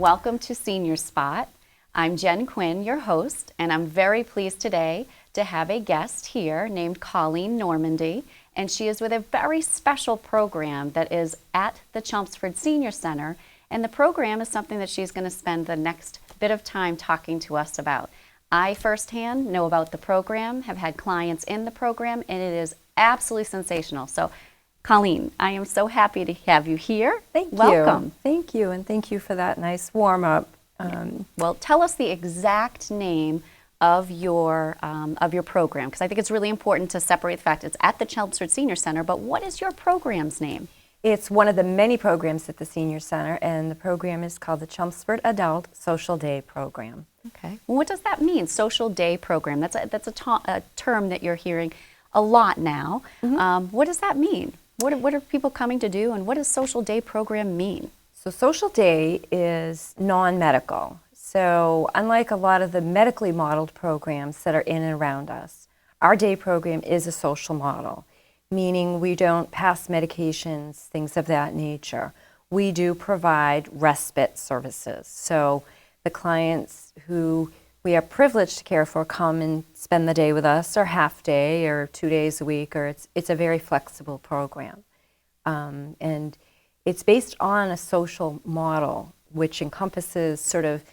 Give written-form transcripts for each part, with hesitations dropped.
welcome to Senior Spot. I'm Jenn Quinn, your host, and I'm very pleased today to have a guest here named Colleen Normandy, and she is with a very special program that is at the Chelmsford Senior Center, and the program is something that she's going to spend the next bit of time talking to us about. I firsthand know about the program, have had clients in the program, and it is absolutely sensational. So, Colleen, I am so happy to have you here. Welcome. Thank you, and thank you for that nice warm-up. Well, tell us the exact name of your program, because I think it's really important to separate the fact it's at the Chelmsford Senior Center, but what is your program's name? It's one of the many programs at the Senior Center, and the program is called the Chelmsford Adult Social Day Program. Okay. Well, what does that mean, Social Day Program? That's a term that you're hearing a lot now. Mm-hmm. What does that mean? What are people coming to do, and what does Social Day Program mean? So Social Day is non-medical. So unlike a lot of the medically modeled programs that are in and around us, our day program is a social model, meaning we don't pass medications, things of that nature. We do provide respite services. So the clients who we are privileged to care for come and spend the day with us, or half day, or 2 days a week, or it's a very flexible program. And it's based on a social model, which encompasses sort of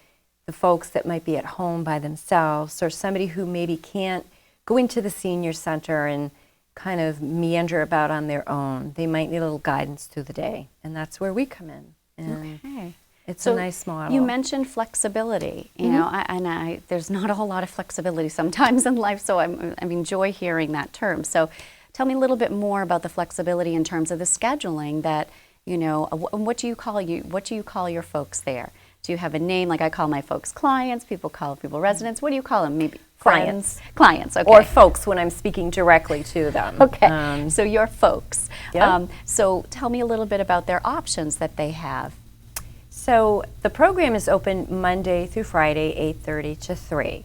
the folks that might be at home by themselves, or somebody who maybe can't go into the senior center and kind of meander about on their own. They might need a little guidance through the day, and that's where we come in. And okay. It's a nice model. You mentioned flexibility, you know, there's not a whole lot of flexibility sometimes in life, so I enjoy hearing that term. So tell me a little bit more about the flexibility in terms of the scheduling that, you know, what do you call your folks there? Do you have a name? Like I call my folks clients, people call people residents. What do you call them? Maybe clients. Clients, okay. Or folks when I'm speaking directly to them. Okay, so your folks. Yep. So tell me a little bit about their options that they have. So the program is open Monday through Friday, 8:30 to 3.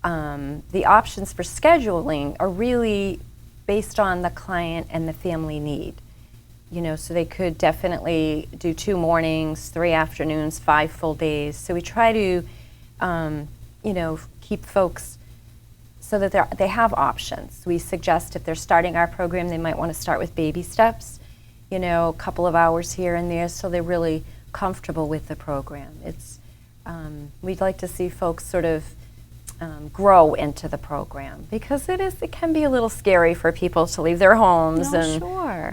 The options for scheduling are really based on the client and the family need. You know, so they could definitely do 2 mornings, 3 afternoons, 5 full days. So we try to, you know, keep folks so that they have options. We suggest if they're starting our program, they might want to start with baby steps, you know, a couple of hours here and there, so they're really comfortable with the program. It's we'd like to see folks sort of grow into the program, because it can be a little scary for people to leave their homes and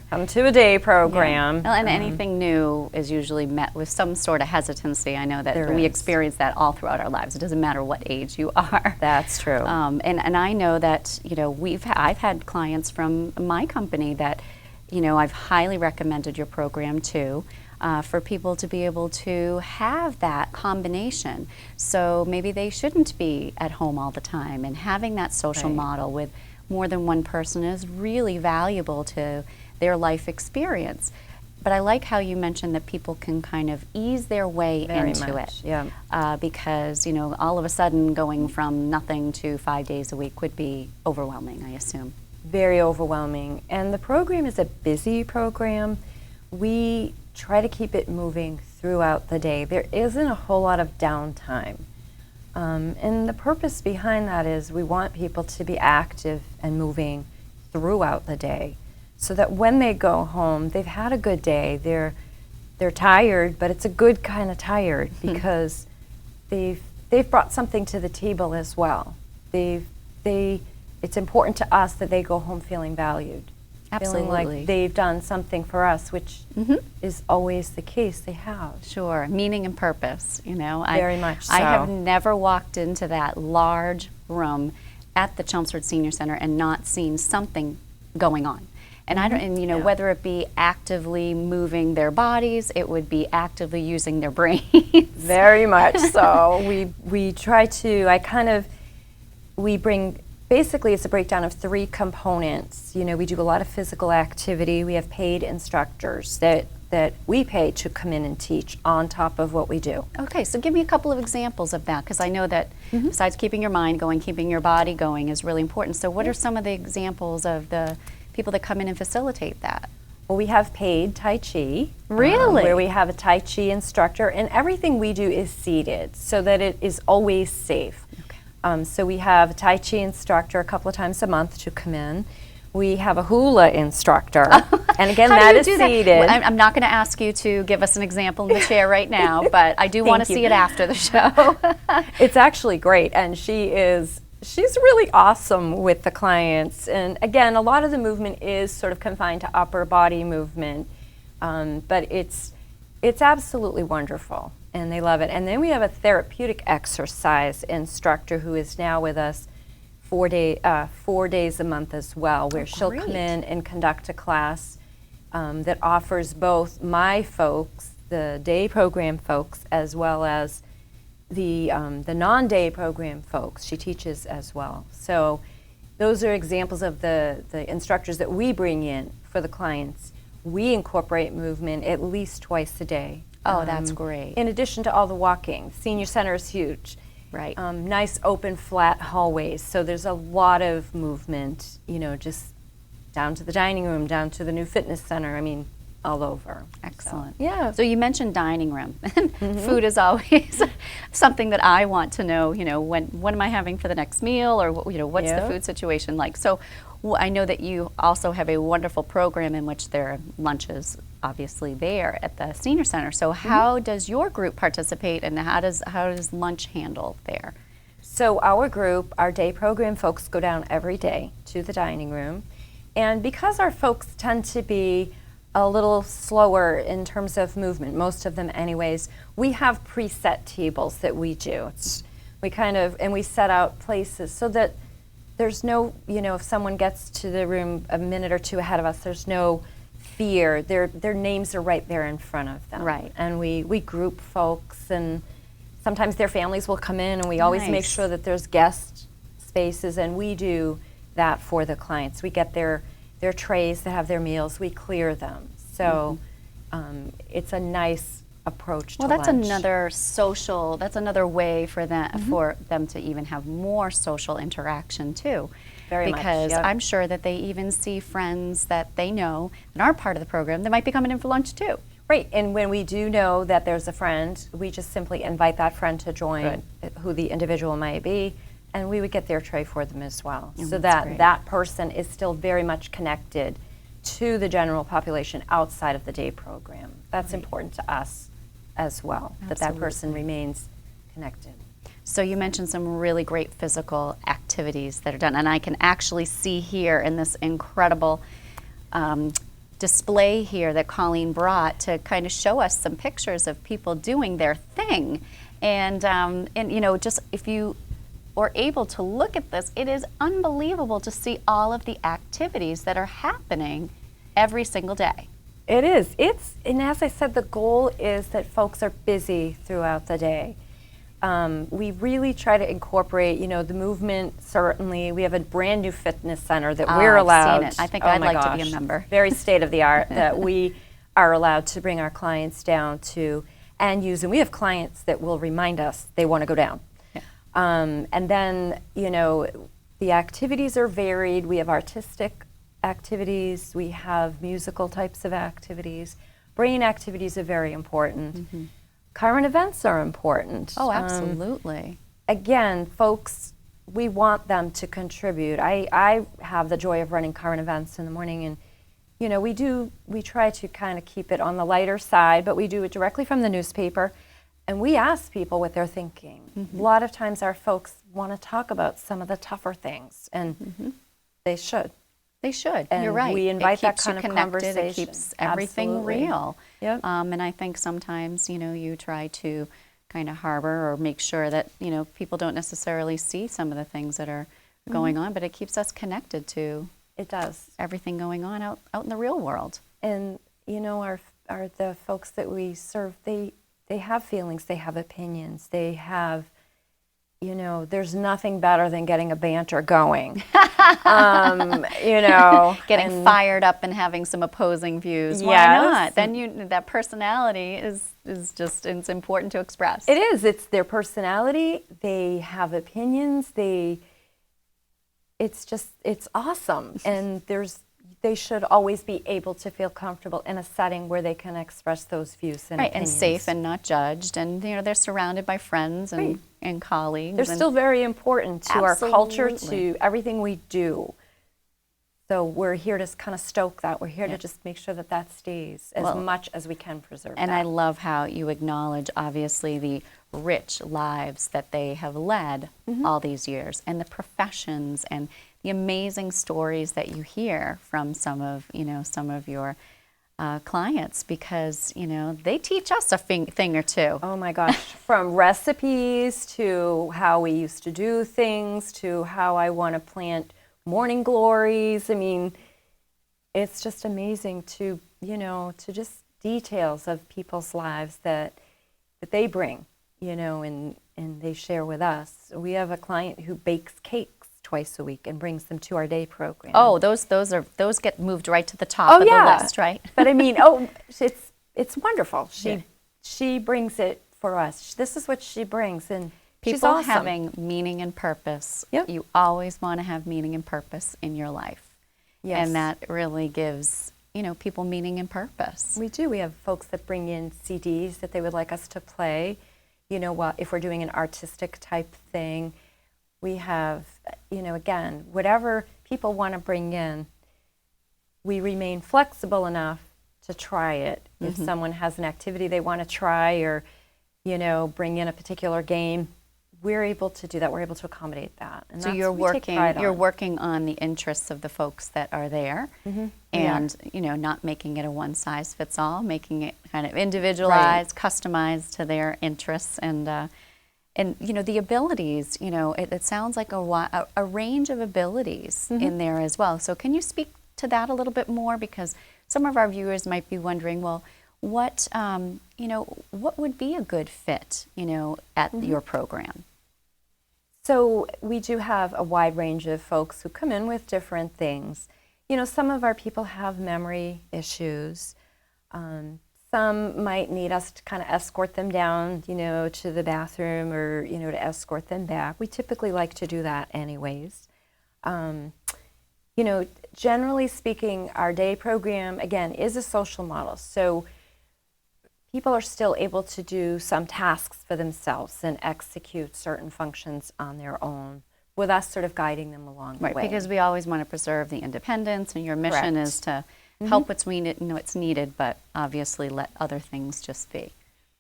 come to a day program. Yeah. And anything new is usually met with some sort of hesitancy. I know that we experience that all throughout our lives. It doesn't matter what age you are. That's true. And I know that, you know, I've had clients from my company that, you know, I've highly recommended your program to. For people to be able to have that combination. So maybe they shouldn't be at home all the time, and having that social model with more than one person is really valuable to their life experience. But I like how you mentioned that people can kind of ease their way into it. Yeah. Because, you know, all of a sudden going from nothing to 5 days a week would be overwhelming, I assume. Very overwhelming. And the program is a busy program. We try to keep it moving throughout the day. There isn't a whole lot of downtime. And the purpose behind that is we want people to be active and moving throughout the day, so that when they go home, they've had a good day. They're tired, but it's a good kind of tired, because they've brought something to the table as well. It's important to us that they go home feeling valued. Absolutely. Feeling like they've done something for us, which is always the case. They have. Sure. Meaning and purpose, you know. Very much so. I have never walked into that large room at the Chelmsford Senior Center and not seen something going on. And I don't, and you know, whether it be actively moving their bodies, it would be actively using their brains. Very much so. We try to, we bring, basically it's a breakdown of 3 components. You know, we do a lot of physical activity. We have paid instructors that we pay to come in and teach on top of what we do. Okay, so give me a couple of examples of that, because I know that besides keeping your mind going, keeping your body going is really important. So what are some of the examples of the people that come in and facilitate that? Well, we have paid Tai Chi. Really? Where we have a Tai Chi instructor, and everything we do is seated so that it is always safe. Okay. So we have a Tai Chi instructor a couple of times a month to come in. We have a Hula instructor, and again, that is seated. Well, I'm not going to ask you to give us an example in the chair right now, but I do want to see it after the show. It's actually great, and she's really awesome with the clients. And again, a lot of the movement is sort of confined to upper body movement, but it's absolutely wonderful, and they love it. And then we have a therapeutic exercise instructor who is now with us 4 days a month as well, where she'll come in and conduct a class that offers both my folks, the day program folks, as well as the non-day program folks. She teaches as well. So those are examples of the instructors that we bring in for the clients. We incorporate movement at least twice a day. Oh, that's great. In addition to all the walking. Senior Center is huge. Right. Nice open flat hallways, so there's a lot of movement, just down to the dining room, down to the new fitness center, all over. Excellent. So, yeah. So you mentioned dining room. Food is always something that I want to know, what am I having for the next meal, or what's the food situation like? So I know that you also have a wonderful program in which there are lunches obviously there at the Senior Center. So how does your group participate, and how does lunch handle there? So our group, our day program folks go down every day to the dining room. And because our folks tend to be a little slower in terms of movement, most of them anyways, we have preset tables that we do. And we set out places so that there's no, if someone gets to the room a minute or two ahead of us, there's no fear. Their names are right there in front of them. Right. And we group folks, and sometimes their families will come in, and we always make sure that there's guest spaces, and we do that for the clients. We get their trays that have their meals, we clear them. So it's a nice approach to lunch. That's another way for them to even have more social interaction too. Very much, because yep. I'm sure that they even see friends that they know that aren't part of the program that might be coming in for lunch too. Right, and when we do know that there's a friend, we just simply invite that friend to join, who the individual might be, and we would get their tray for them as well, so that that person is still very much connected to the general population outside of the day program. That's important to us as well, that person remains connected. So you mentioned some really great physical activities that are done, and I can actually see here in this incredible display here that Colleen brought to kind of show us some pictures of people doing their thing. And just if you are able to look at this, it is unbelievable to see all of the activities that are happening every single day. It is. And as I said, the goal is that folks are busy throughout the day. We really try to incorporate, the movement. Certainly, we have a brand new fitness center that we're allowed. I've seen it. I think I'd like to be a member. Very state of the art that we are allowed to bring our clients down to and use. And we have clients that will remind us they want to go down. Yeah. And then, the activities are varied. We have artistic activities. We have musical types of activities. Brain activities are very important. Mm-hmm. Current events are important. Oh, absolutely. Again, folks, we want them to contribute. I have the joy of running current events in the morning, and we try to kind of keep it on the lighter side, but we do it directly from the newspaper, and we ask people what they're thinking. Mm-hmm. A lot of times our folks want to talk about some of the tougher things, and they should. They should. And you're right. we invite that kind of connected. conversation. It keeps everything real. Yep. And I think sometimes, you try to kind of harbor or make sure that, people don't necessarily see some of the things that are going on, but it keeps us connected to it does everything going on out in the real world. And, our the folks that we serve, they have feelings, they have opinions, they have, there's nothing better than getting a banter going. Getting fired up and having some opposing views. Why not? Then that personality is just, it's important to express. It is. It's their personality. They have opinions. It's awesome. And they should always be able to feel comfortable in a setting where they can express those views and Right, opinions. and safe and not judged, and they're surrounded by friends and, Right. and colleagues. They're still very important to our culture, Absolutely. to everything we do. So we're here to kind of stoke that. We're here to just make sure that that stays as much as we can preserve And that. I love how you acknowledge, obviously, the rich lives that they have led all these years, and the professions, and the amazing stories that you hear from some of your clients, because they teach us a thing or two. Oh my gosh, from recipes to how we used to do things to how I want to plant morning glories. I mean, it's just amazing to just details of people's lives that they bring, and they share with us. We have a client who bakes cakes twice a week and brings them to our day program. Oh, those get moved right to the top of the list, right? But I mean, it's wonderful. She brings it for us. This is what she brings, and she's People awesome. having meaning and purpose. Yep. You always want to have meaning and purpose in your life. Yes. And that really gives, people meaning and purpose. We do. We have folks that bring in CDs that they would like us to play. If we're doing an artistic type thing, we have, again, whatever people want to bring in, we remain flexible enough to try it. If someone has an activity they want to try, or, bring in a particular game, we're able to do that. We're able to accommodate that. And So that's you're what we take pride on. working on the interests of the folks that are there, and not making it a one size fits all, making it kind of individualized, customized to their interests, and the abilities. It sounds like a range of abilities in there as well. So can you speak to that a little bit more, because some of our viewers might be wondering, well, what would be a good fit, at your program? So we do have a wide range of folks who come in with different things. Some of our people have memory issues. Some might need us to kind of escort them down, to the bathroom, or, to escort them back. We typically like to do that anyways. Generally speaking, our day program, again, is a social model. So people are still able to do some tasks for themselves and execute certain functions on their own, with us sort of guiding them along the way. Right, because we always want to preserve the independence, and your mission is to help what's needed, but obviously let other things just be.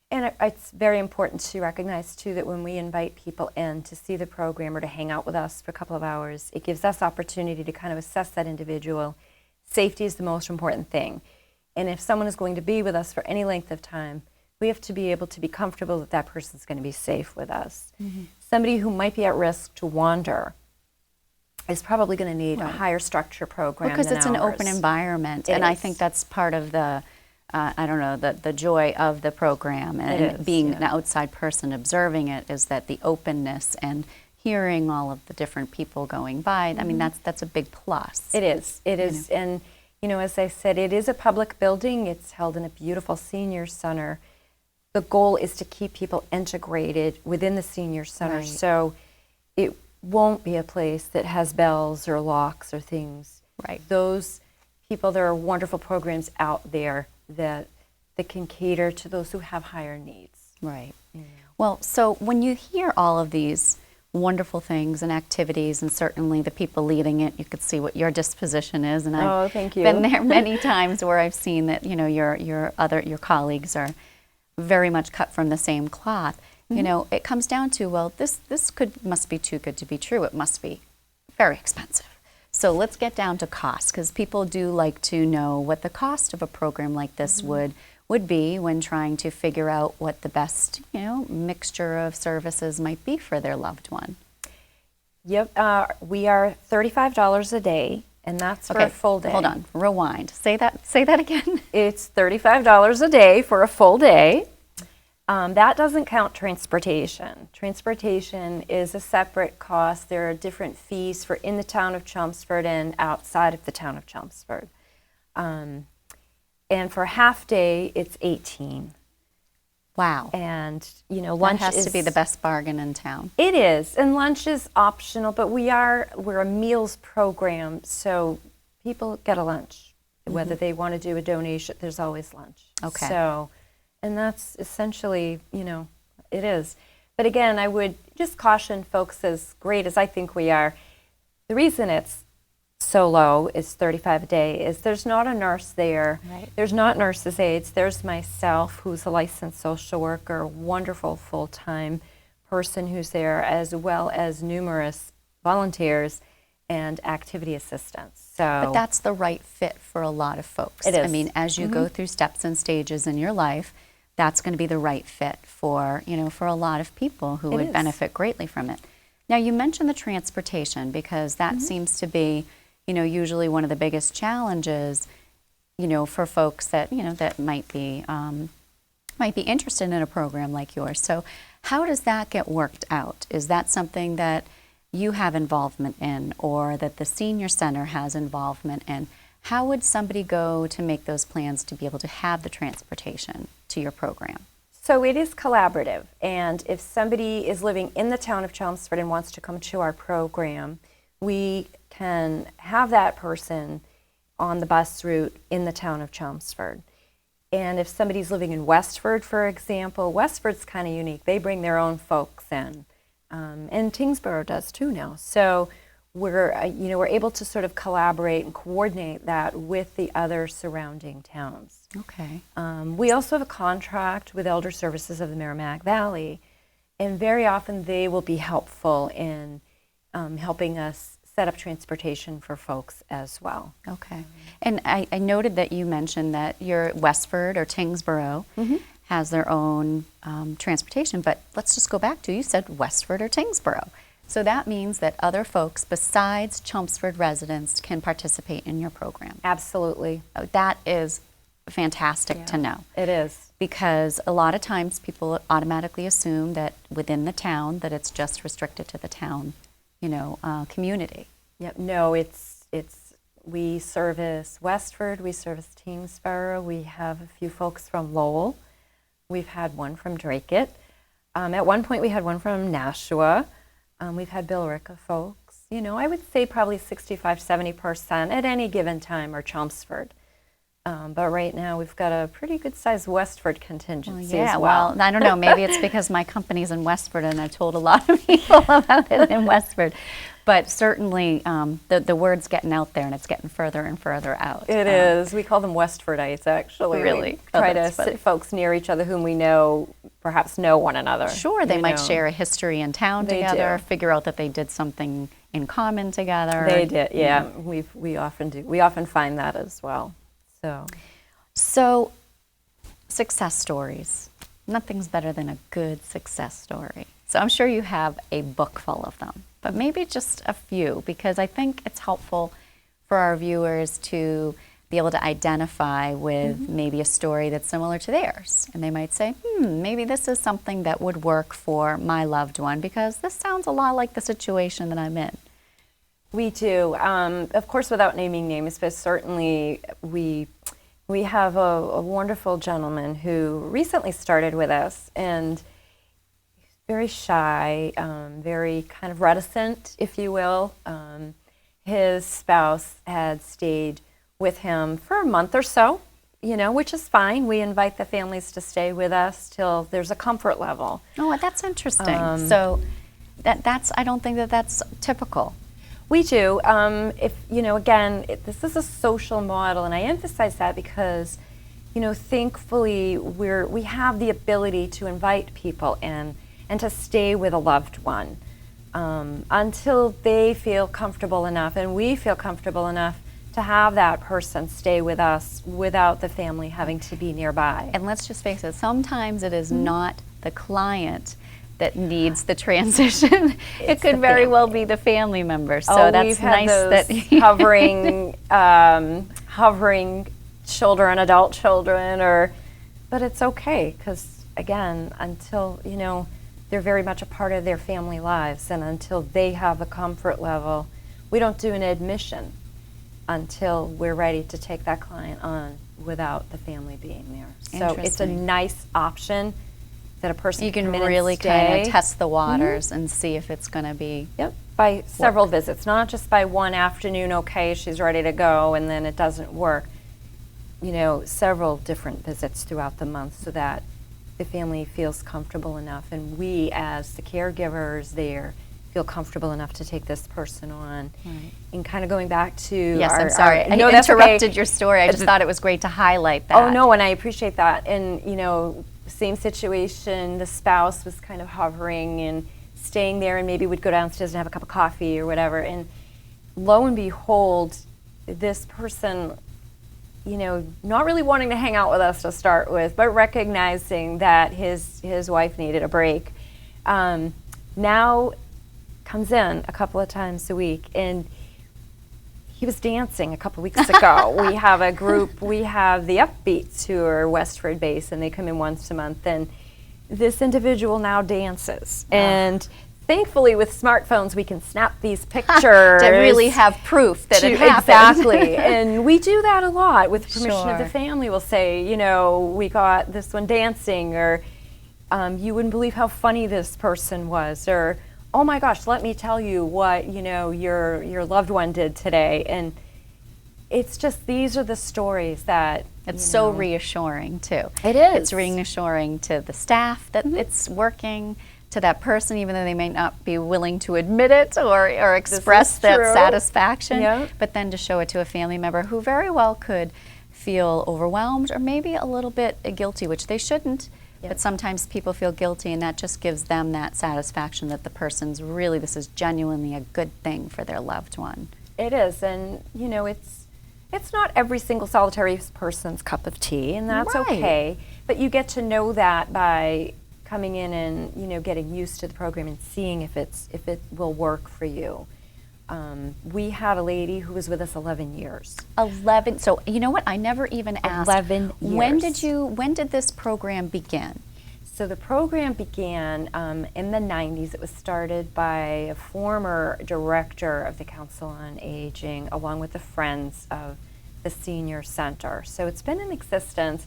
And it's very important to recognize, too, that when we invite people in to see the program or to hang out with us for a couple of hours, it gives us opportunity to kind of assess that individual. Safety is the most important thing. And if someone is going to be with us for any length of time, we have to be able to be comfortable that that person's going to be safe with us. Somebody who might be at risk to wander is probably going to need a higher structure program Because than it's an ours. open environment, It and I is. think that's part of the, the joy of the program, and being an outside person observing it, is that the openness and hearing all of the different people going by. I mean, that's a big plus. It is. It is. And, as I said, it is a public building. It's held in a beautiful senior center. The goal is to keep people integrated within the senior center. Right. So it won't be a place that has bells or locks or things. Right. Those people, there are wonderful programs out there that can cater to those who have higher needs. Right. Well, so when you hear all of these wonderful things and activities, and certainly the people leading it, you could see what your disposition is. And I've thank you. been there many times where I've seen that your colleagues are very much cut from the same cloth. It comes down to, well, this must be too good to be true. It must be very expensive. So let's get down to cost, because people do like to know what the cost of a program like this would be when trying to figure out what the best, mixture of services might be for their loved one. Yep. We are $35 a day, and that's for a full day. Hold on. Rewind. Say that again. It's $35 a day for a full day. That doesn't count transportation. Transportation is a separate cost. There are different fees for in the town of Chelmsford and outside of the town of Chelmsford. And for a half day, it's $18. Wow. And, lunch that has to be the best bargain in town. It is. And lunch is optional, but we're a meals program, so people get a lunch. Whether they want to do a donation, there's always lunch. Okay. So, and that's essentially, it is. But again, I would just caution folks, as great as I think we are, the reason it's so low is $35 a day is there's not a nurse there. Right. There's not nurses' aides. There's myself, who's a licensed social worker, wonderful full-time person who's there, as well as numerous volunteers and activity assistants. But that's the right fit for a lot of folks. It is. I mean, as you go through steps and stages in your life, that's going to be the right fit for, for a lot of people who would benefit greatly from it. Now, you mentioned the transportation, because that seems to be, usually one of the biggest challenges, for folks that, that might be interested in a program like yours. So how does that get worked out? Is that something that you have involvement in, or that the Senior Center has involvement in? How would somebody go to make those plans to be able to have the transportation to your program? So it is collaborative, and if somebody is living in the town of Chelmsford and wants to come to our program, we can have that person on the bus route in the town of Chelmsford. And if somebody's living in Westford, for example, Westford's kind of unique. They bring their own folks in, and Tyngsboro does too now. So we're able to sort of collaborate and coordinate that with the other surrounding towns. Okay. We also have a contract with Elder Services of the Merrimack Valley, and very often they will be helpful in helping us set up transportation for folks as well. Okay. And I noted that you mentioned that your Westford or Tyngsboro has their own transportation, but let's just go back to, you said Westford or Tyngsboro. So that means that other folks besides Chelmsford residents can participate in your program. Absolutely. That is fantastic to know. It is. Because a lot of times people automatically assume that within the town that it's just restricted to the town, community. Yep. No, it's we service Westford, we service Tyngsboro, we have a few folks from Lowell. We've had one from Dracut. At one point we had one from Nashua. We've had Billerica folks. I would say probably 65-70% at any given time are Chelmsford. But right now we've got a pretty good sized Westford contingency as well. Well, I don't know. Maybe it's because my company's in Westford and I've told a lot of people about it in Westford. But certainly the word's getting out there and it's getting further and further out. It is. We call them Westfordites, actually. Really? We try to sit folks near each other whom we know perhaps know one another. Sure, they might share a history in town together, figure out that they did something in common together. They did, yeah. We often do. We often find that as well. So, success stories. Nothing's better than a good success story. So I'm sure you have a book full of them, but maybe just a few, because I think it's helpful for our viewers to be able to identify with maybe a story that's similar to theirs. And they might say, maybe this is something that would work for my loved one, because this sounds a lot like the situation that I'm in. We do. Of course, without naming names, but certainly we have a wonderful gentleman who recently started with us, and he's very shy, very kind of reticent, if you will. His spouse had stayed with him for a month or so, which is fine. We invite the families to stay with us till there's a comfort level. Oh, that's interesting. So that's I don't think that's typical. We do. This is a social model, and I emphasize that because, thankfully we have the ability to invite people in and to stay with a loved one until they feel comfortable enough, and we feel comfortable enough to have that person stay with us without the family having to be nearby. And let's just face it, sometimes it is not the client that needs the transition. It could very well be the family member. So that's we've had nice those that hovering children, adult children, but it's okay, because again, until they're very much a part of their family lives, and until they have a comfort level, we don't do an admission until we're ready to take that client on without the family being there. So it's a nice option that a person you can come in really and stay. kind of test the waters and see if it's going to be by several visits, not just by one afternoon, okay, she's ready to go, and then it doesn't work. You know, several different visits throughout the month so that the family feels comfortable enough, and we as the caregivers there feel comfortable enough to take this person on. Right. And kind of going back to Yes, I'm sorry. I that's interrupted okay. your story. I just thought it was great to highlight that. Oh, no, and I appreciate that. And, you know, same situation, the spouse was kind of hovering and staying there and maybe would go downstairs and have a cup of coffee or whatever. And lo and behold, this person, you know, not really wanting to hang out with us to start with, but recognizing that his wife needed a break, now comes in a couple of times a week. And he was dancing a couple weeks ago. We have a group, we have the Upbeats who are Westford based, and they come in once a month. And this individual now dances. And thankfully with smartphones we can snap these pictures. To really have proof that it happened. Exactly. And we do that a lot with permission of the Sure. family. We'll say, you know, we got this one dancing, or you wouldn't believe how funny this person was, or oh my gosh, let me tell you what, you know, your loved one did today. And it's just, these are the stories that It's so reassuring, too. It is. It's reassuring to the staff that it's working, to that person, even though they may not be willing to admit it or express that true. satisfaction. Yeah. But then to show it to a family member who very well could feel overwhelmed or maybe a little bit guilty, which they shouldn't. But sometimes people feel guilty, and that just gives them that satisfaction that the person's really, this is genuinely a good thing for their loved one. It is, and you know, it's not every single solitary person's cup of tea, and that's Right. okay. But you get to know that by coming in and, you know, getting used to the program and seeing if it will work for you. We had a lady who was with us 11 years. 11. So you know what? I never even asked. 11 When years. When did this program begin? So the program began in the 90s. It was started by a former director of the Council on Aging, along with the Friends of the Senior Center. So it's been in existence.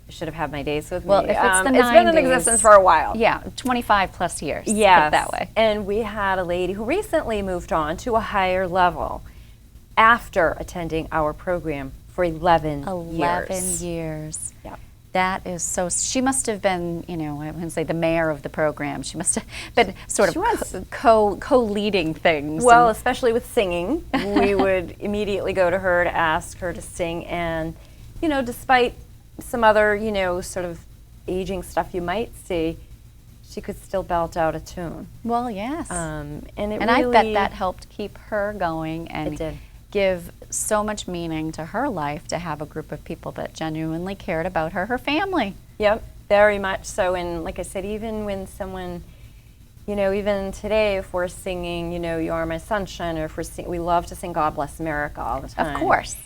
I should have had my days with Well, me. if it's the it's been in 90s, existence for a while. Yeah, 25 plus years. Put it Yes, that way. and we had a lady who recently moved on to a higher level after attending our program for 11 years. Years. Yep. That is so. She must have been, you know, I wouldn't say the mayor of the program. She must have been sort She of was. co-leading things. Well, and- especially with singing, we would immediately go to her to ask her to sing, and you know, despite some other, you know, sort of aging stuff you might see, she could still belt out a tune. well, yes. And and I bet that helped keep her going and It did. give so much meaning to her life to have a group of people that genuinely cared about her family. Yep, very much so. And like I said, even when someone, you know, even today, if we're singing, you know, "You Are My Sunshine," or if we love to sing "God Bless America" all the time. Of course.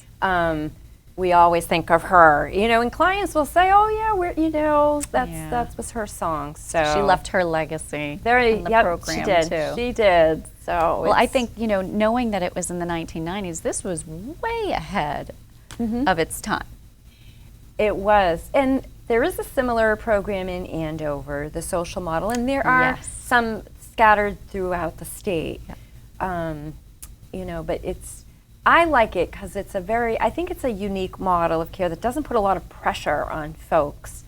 We always think of her, you know, and clients will say, "Oh yeah, you know, Yeah. that was her song." So She left her legacy very, in the yep, program she did. too. She did. So Well, I it's- think, you know, knowing that it was in the 1990s, this was way ahead of its time. it was, and there is a similar program in Andover, the social model, and there are Yes. some scattered throughout the state. You know, but I like it because it's I think it's a unique model of care that doesn't put a lot of pressure on folks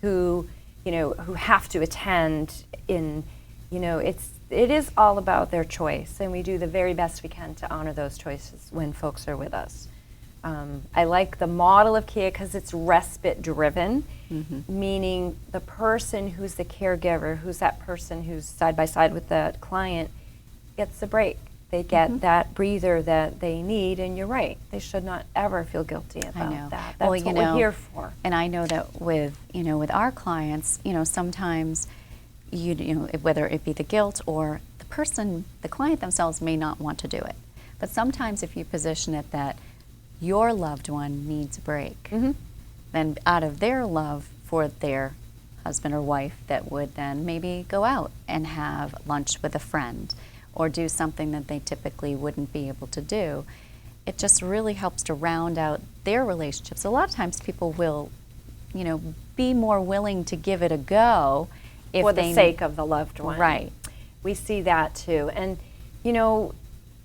who, you know, who have to attend in, you know, it is all about their choice, and we do the very best we can to honor those choices when folks are with us. I like the model of care because it's respite driven, meaning the person who's the caregiver, who's that person who's side by side with the client, gets a break. They get that breather that they need, and you're right. They should not ever feel guilty about know. that. That's Well, what you we're know, here for. And I know that with our clients, you know, sometimes you know, whether it be the guilt or the client themselves may not want to do it. But sometimes if you position it that your loved one needs a break, then out of their love for their husband or wife, that would then maybe go out and have lunch with a friend or do something that they typically wouldn't be able to do. It just really helps to round out their relationships. A lot of times people will, you know, be more willing to give it a go if For they the sake of the loved one. Right. We see that too. And You know,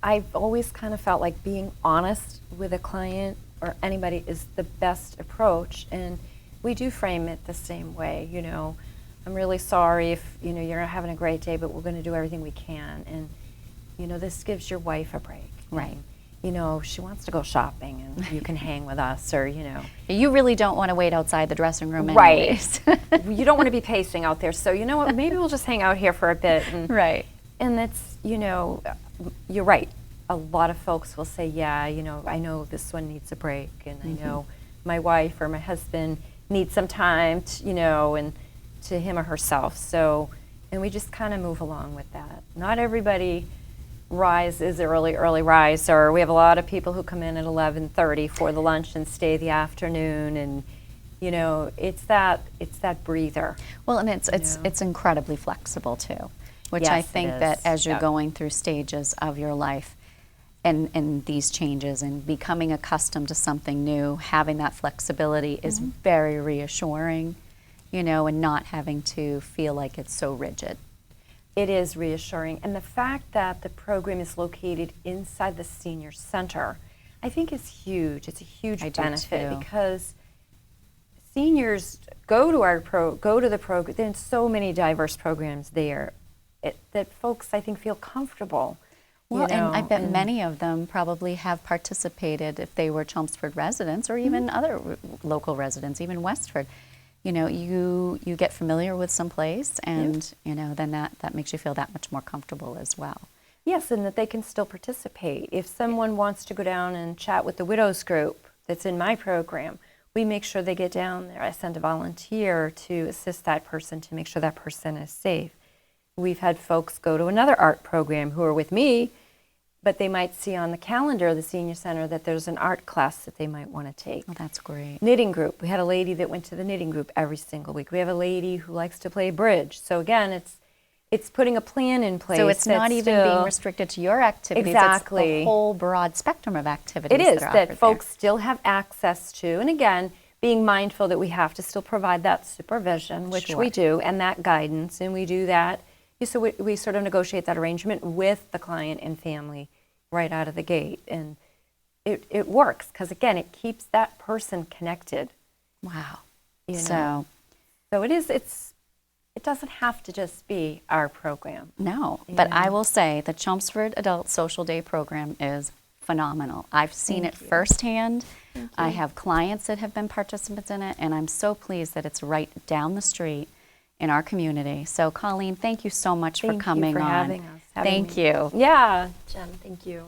I've always kind of felt like being honest with a client or anybody is the best approach, and we do frame it the same way. You know, I'm really sorry if, you know, you're not having a great day, but we're going to do everything we can. And, you know, this gives your wife a break. Right. And, you know, she wants to go shopping and you can hang with us, or, you know. You really don't want to wait outside the dressing room Right. anyways. You don't want to be pacing out there. So, you know what, maybe we'll just hang out here for a bit. And, Right. and it's, you know, you're right. A lot of folks will say, yeah, you know, I know this one needs a break, and I know my wife or my husband needs some time, you know, and to him or herself. So, and we just kind of move along with that. Not everybody rises early riser. We have a lot of people who come in at 11:30 for the lunch and stay the afternoon, and you know, it's that breather. Well, and it's incredibly flexible too, which Yes, I it think is. that as you're Yep. going through stages of your life and these changes and becoming accustomed to something new, having that flexibility is very reassuring, you know, and not having to feel like it's so rigid. It is reassuring. And the fact that the program is located inside the Senior Center, I think is huge. It's a huge I do benefit too. because seniors go to the program. There's so many diverse programs there that folks, I think, feel comfortable. Well, you know, and I bet many of them probably have participated if they were Chelmsford residents or even other local residents, even Westford. You know, you get familiar with some place, and you know, then that makes you feel that much more comfortable as well. Yes, and that they can still participate. If someone wants to go down and chat with the widows group that's in my program, we make sure they get down there. I send a volunteer to assist that person to make sure that person is safe. We've had folks go to another art program who are with me, but they might see on the calendar of the Senior Center that there's an art class that they might want to take. Oh, that's great. Knitting group. We had a lady that went to the knitting group every single week. We have a lady who likes to play bridge. So again, it's putting a plan in place. So it's not even being still restricted to your activities. Exactly. It's the whole broad spectrum of activities. It is that, are that offered folks still have access to, and again, being mindful that we have to still provide that supervision, which Sure. we do, and that guidance, and we do that. So we sort of negotiate that arrangement with the client and family right out of the gate, and it works because again, it keeps that person connected. there. Wow. You know? So it doesn't have to just be our program. No, but Yeah. I will say the Chelmsford Adult Social Day Program is phenomenal. I've seen Thank it you. firsthand. I have clients that have been participants in it, and I'm so pleased that it's right down the street in our community. So, Colleen, thank you so much for Thank coming you for on. having us. Thank you. Yeah, Jen, thank you.